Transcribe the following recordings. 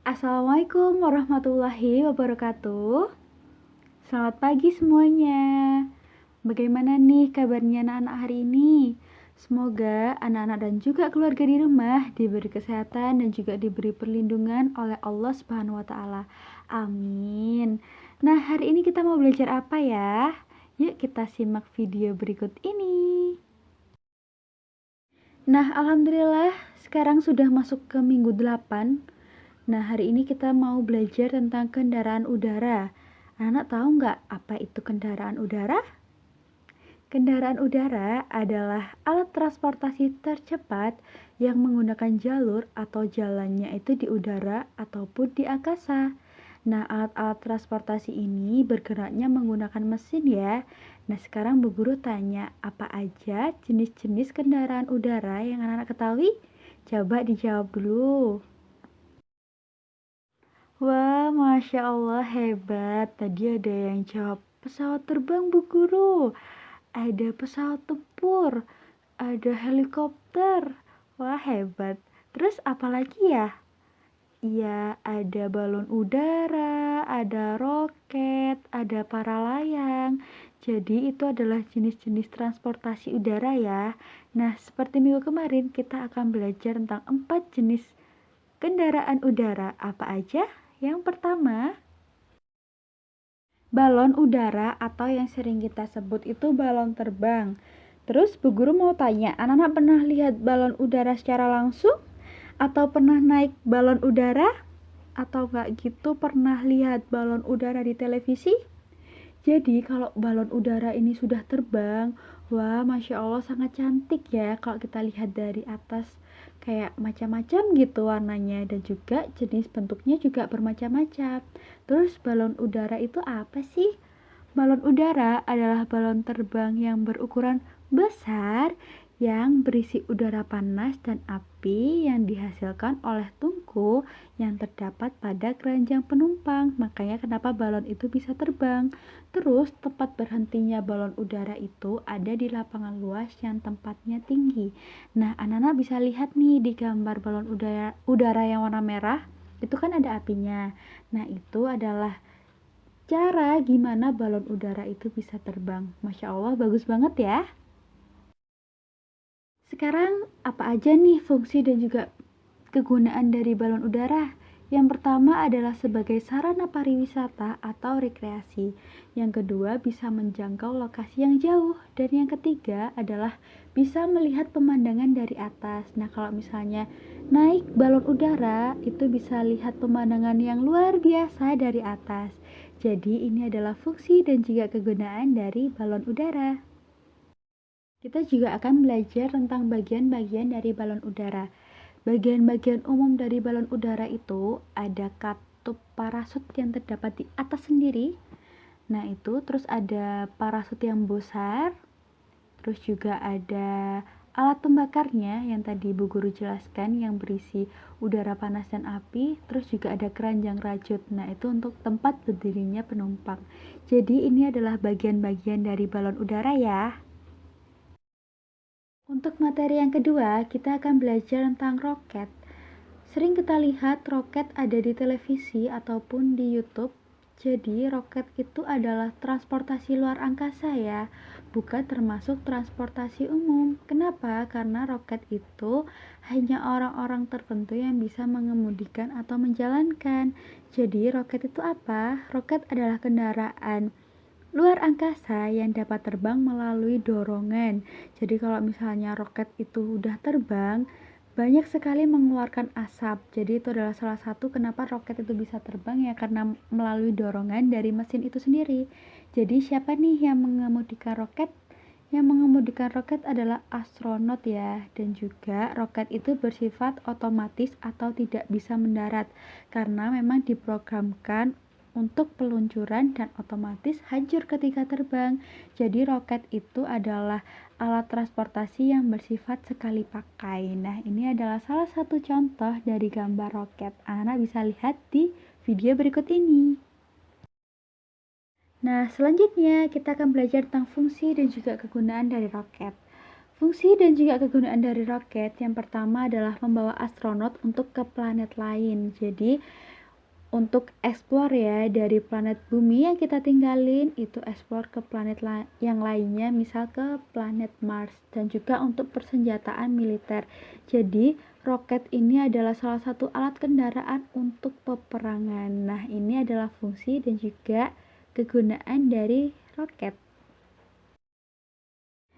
Assalamualaikum warahmatullahi wabarakatuh. Selamat pagi semuanya. Bagaimana nih kabarnya anak-anak hari ini? Semoga anak-anak dan juga keluarga di rumah diberi kesehatan dan juga diberi perlindungan oleh Allah Subhanahu wa taala. Amin. Nah, hari ini kita mau belajar apa ya? Yuk kita simak video berikut ini. Nah, alhamdulillah sekarang sudah masuk ke minggu 8. Nah, hari ini kita mau belajar tentang kendaraan udara. Anak tahu nggak apa itu kendaraan udara? Kendaraan udara adalah alat transportasi tercepat yang menggunakan jalur atau jalannya itu di udara ataupun di angkasa. Nah, alat-alat transportasi ini bergeraknya menggunakan mesin ya. Nah, sekarang Bu Guru tanya, apa aja jenis-jenis kendaraan udara yang anak-anak ketahui? Coba dijawab dulu. Wah, Masya Allah hebat. Tadi ada yang jawab pesawat terbang Bu Guru, ada pesawat tempur, ada helikopter. Wah, hebat. Terus apa lagi ya? Iya, ada balon udara, ada roket, ada paralayang. Jadi itu adalah jenis-jenis transportasi udara ya. Nah, seperti minggu kemarin kita akan belajar tentang 4 jenis kendaraan udara. Apa aja? Yang pertama, balon udara atau yang sering kita sebut itu balon terbang. Terus Bu Guru mau tanya, anak-anak pernah lihat balon udara secara langsung? Atau pernah naik balon udara? Atau nggak gitu pernah lihat balon udara di televisi? Jadi kalau balon udara ini sudah terbang, wah Masya Allah sangat cantik ya kalau kita lihat dari atas. Kayak macam-macam gitu warnanya dan juga jenis bentuknya juga bermacam-macam. Terus balon udara itu apa sih? Balon udara adalah balon terbang yang berukuran besar yang berisi udara panas dan api yang dihasilkan oleh tungku yang terdapat pada keranjang penumpang. Makanya kenapa balon itu bisa terbang. Terus tempat berhentinya balon udara itu ada di lapangan luas yang tempatnya tinggi. Nah, anak-anak bisa lihat nih di gambar balon udara yang warna merah. Itu kan ada apinya. Nah, itu adalah cara gimana balon udara itu bisa terbang. Masya Allah, bagus banget ya. Sekarang apa aja nih fungsi dan juga kegunaan dari balon udara? Yang pertama adalah sebagai sarana pariwisata atau rekreasi. Yang kedua bisa menjangkau lokasi yang jauh. Dan yang ketiga adalah bisa melihat pemandangan dari atas. Nah, kalau misalnya naik balon udara itu bisa lihat pemandangan yang luar biasa dari atas. Jadi ini adalah fungsi dan juga kegunaan dari balon udara. Kita juga akan belajar tentang bagian-bagian dari balon udara. Bagian-bagian umum dari balon udara itu ada katup parasut yang terdapat di atas sendiri. Nah, itu terus ada parasut yang besar, terus juga ada alat pembakarnya yang tadi Bu Guru jelaskan yang berisi udara panas dan api, terus juga ada keranjang rajut. Nah, itu untuk tempat berdirinya penumpang. Jadi ini adalah bagian-bagian dari balon udara ya. Untuk materi yang kedua, kita akan belajar tentang roket. Sering kita lihat roket ada di televisi ataupun di YouTube. Jadi, roket itu adalah transportasi luar angkasa ya, bukan termasuk transportasi umum. Kenapa? Karena roket itu hanya orang-orang tertentu yang bisa mengemudikan atau menjalankan. Jadi, roket itu apa? Roket adalah kendaraan luar angkasa yang dapat terbang melalui dorongan. Jadi kalau misalnya roket itu udah terbang, banyak sekali mengeluarkan asap. Jadi itu adalah salah satu kenapa roket itu bisa terbang ya karena melalui dorongan dari mesin itu sendiri. Jadi siapa nih yang mengemudikan roket? Yang mengemudikan roket adalah astronot ya, dan juga roket itu bersifat otomatis atau tidak bisa mendarat karena memang diprogramkan untuk peluncuran dan otomatis hancur ketika terbang. Jadi roket itu adalah alat transportasi yang bersifat sekali pakai. Nah, ini adalah salah satu contoh dari gambar roket. Anak bisa lihat di video berikut ini. Nah, selanjutnya kita akan belajar tentang fungsi dan juga kegunaan dari roket. Fungsi dan juga kegunaan dari roket yang pertama adalah membawa astronot untuk ke planet lain. Jadi, untuk explore ya dari planet bumi yang kita tinggalin itu explore ke planet yang lainnya, misal ke planet Mars, dan juga untuk persenjataan militer. Jadi roket ini adalah salah satu alat kendaraan untuk peperangan. Nah, ini adalah fungsi dan juga kegunaan dari roket.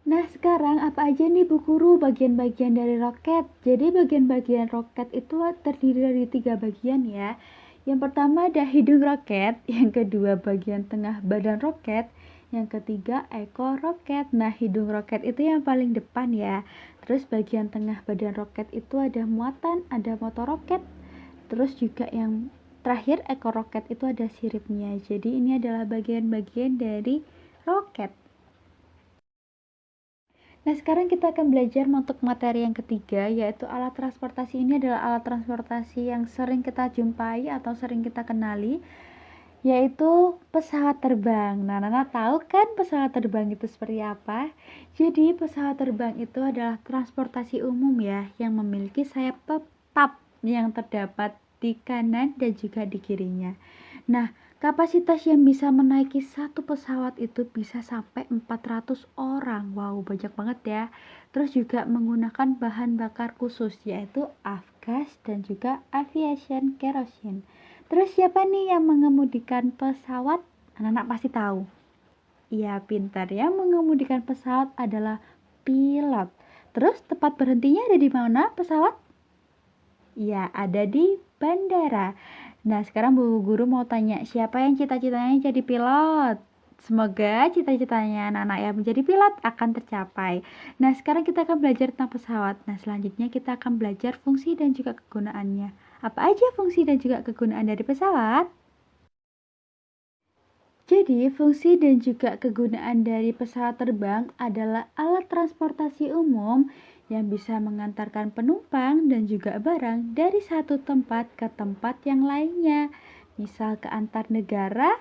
Nah, sekarang apa aja nih Bu Guru bagian-bagian dari roket? Jadi bagian-bagian roket itu terdiri dari 3 bagian ya. Yang pertama ada hidung roket, yang kedua bagian tengah badan roket, yang ketiga ekor roket. Nah, hidung roket itu yang paling depan ya. Terus bagian tengah badan roket itu ada muatan, ada motor roket. Terus juga yang terakhir ekor roket itu ada siripnya. Jadi ini adalah bagian-bagian dari roket. Nah, sekarang kita akan belajar untuk materi yang ketiga, yaitu alat transportasi. Ini adalah alat transportasi yang sering kita jumpai atau sering kita kenali, yaitu pesawat terbang. Nah, Nana tahu kan pesawat terbang itu seperti apa? Jadi, pesawat terbang itu adalah transportasi umum ya, yang memiliki sayap tetap yang terdapat di kanan dan juga di kirinya. Nah, kapasitas yang bisa menaiki satu pesawat itu bisa sampai 400 orang. Wow, banyak banget ya. Terus juga menggunakan bahan bakar khusus yaitu avgas dan juga aviation kerosene. Terus siapa nih yang mengemudikan pesawat? Anak-anak pasti tahu. Iya, pintar. Yang mengemudikan pesawat adalah pilot. Terus tempat berhentinya ada di mana pesawat? Iya, ada di bandara. Nah, sekarang Bu Guru mau tanya, siapa yang cita-citanya jadi pilot? Semoga cita-citanya anak-anak yang menjadi pilot akan tercapai. Nah, sekarang kita akan belajar tentang pesawat. Nah, selanjutnya kita akan belajar fungsi dan juga kegunaannya. Apa aja fungsi dan juga kegunaan dari pesawat? Jadi, fungsi dan juga kegunaan dari pesawat terbang adalah alat transportasi umum yang bisa mengantarkan penumpang dan juga barang dari satu tempat ke tempat yang lainnya. Misal ke antar negara,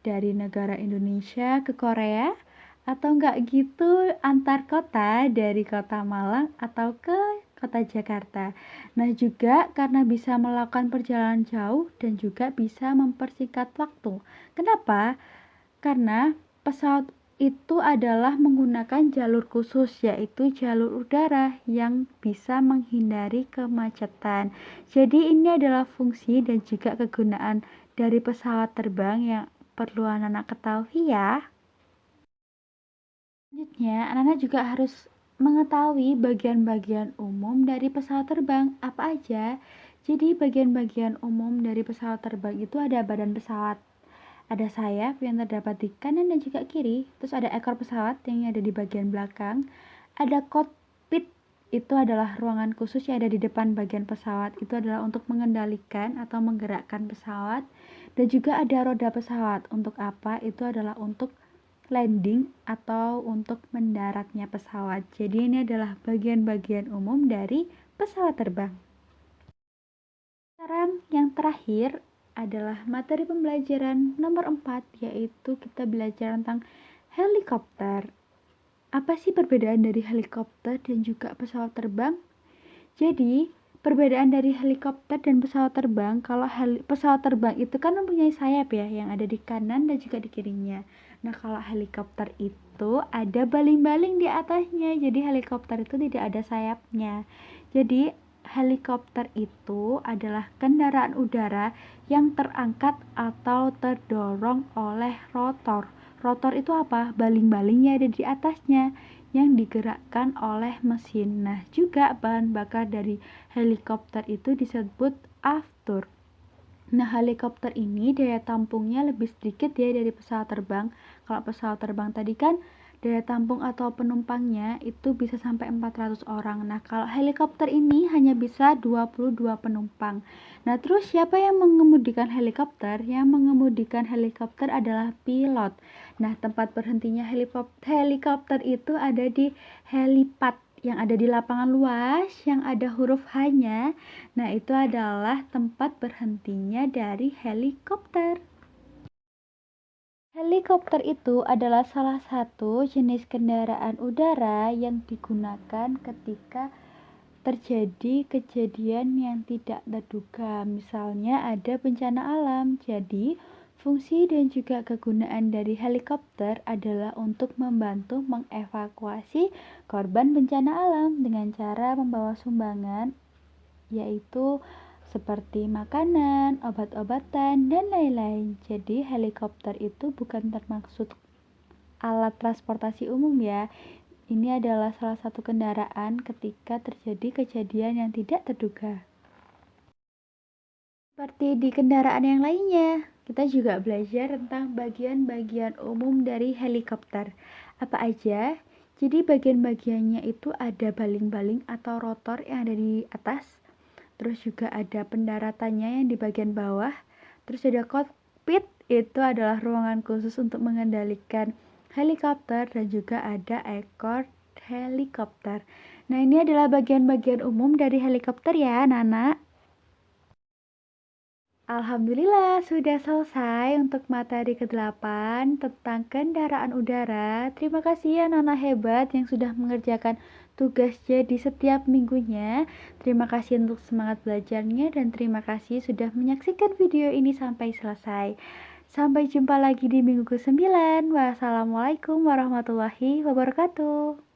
dari negara Indonesia ke Korea, atau enggak gitu antar kota dari kota Malang atau ke kota Jakarta. Nah, juga karena bisa melakukan perjalanan jauh dan juga bisa mempersingkat waktu. Kenapa? Karena pesawat itu adalah menggunakan jalur khusus, yaitu jalur udara yang bisa menghindari kemacetan. Jadi ini adalah fungsi dan juga kegunaan dari pesawat terbang yang perlu anak-anak ketahui ya. Selanjutnya, anak-anak juga harus mengetahui bagian-bagian umum dari pesawat terbang apa aja. Jadi bagian-bagian umum dari pesawat terbang itu ada badan pesawat, ada sayap yang terdapat di kanan dan juga kiri, terus ada ekor pesawat yang ada di bagian belakang, ada kokpit, itu adalah ruangan khusus yang ada di depan bagian pesawat, itu adalah untuk mengendalikan atau menggerakkan pesawat, dan juga ada roda pesawat. Untuk apa? Itu adalah untuk landing atau untuk mendaratnya pesawat. Jadi ini adalah bagian-bagian umum dari pesawat terbang. Sekarang yang terakhir adalah materi pembelajaran nomor 4, yaitu kita belajar tentang helikopter. Apa sih perbedaan dari helikopter dan juga pesawat terbang? Jadi, perbedaan dari helikopter dan pesawat terbang, kalau pesawat terbang itu kan mempunyai sayap ya, yang ada di kanan dan juga di kirinya. Nah, kalau helikopter itu ada baling-baling di atasnya, jadi helikopter itu tidak ada sayapnya. Jadi, helikopter itu adalah kendaraan udara yang terangkat atau terdorong oleh rotor. Rotor itu apa? Baling-balingnya ada di atasnya yang digerakkan oleh mesin. Nah, juga bahan bakar dari helikopter itu disebut aftur. Nah, helikopter ini daya tampungnya lebih sedikit ya dari pesawat terbang. Kalau pesawat terbang tadi kan daya tampung atau penumpangnya itu bisa sampai 400 orang. Nah, kalau helikopter ini hanya bisa 22 penumpang. Nah, terus siapa yang mengemudikan helikopter? Yang mengemudikan helikopter adalah pilot. Nah, tempat berhentinya helikopter itu ada di helipad yang ada di lapangan luas yang ada huruf H-nya. Nah, itu adalah tempat berhentinya dari helikopter. Helikopter itu adalah salah satu jenis kendaraan udara yang digunakan ketika terjadi kejadian yang tidak terduga, misalnya ada bencana alam. Jadi, fungsi dan juga kegunaan dari helikopter adalah untuk membantu mengevakuasi korban bencana alam dengan cara membawa sumbangan, yaitu seperti makanan, obat-obatan, dan lain-lain. Jadi, helikopter itu bukan termaksud alat transportasi umum ya. Ini adalah salah satu kendaraan ketika terjadi kejadian yang tidak terduga. Seperti di kendaraan yang lainnya, kita juga belajar tentang bagian-bagian umum dari helikopter. Apa aja? Jadi bagian-bagiannya itu ada baling-baling atau rotor yang ada di atas. Terus juga ada pendaratannya yang di bagian bawah. Terus ada kokpit, itu adalah ruangan khusus untuk mengendalikan helikopter, dan juga ada ekor helikopter. Nah, ini adalah bagian-bagian umum dari helikopter ya, Nana. Alhamdulillah sudah selesai untuk materi ke-8 tentang kendaraan udara. Terima kasih ya Nana hebat yang sudah mengerjakan tugasnya di setiap minggunya. Terima kasih untuk semangat belajarnya dan terima kasih sudah menyaksikan video ini sampai selesai. Sampai jumpa lagi di minggu ke-9. Wassalamualaikum warahmatullahi wabarakatuh.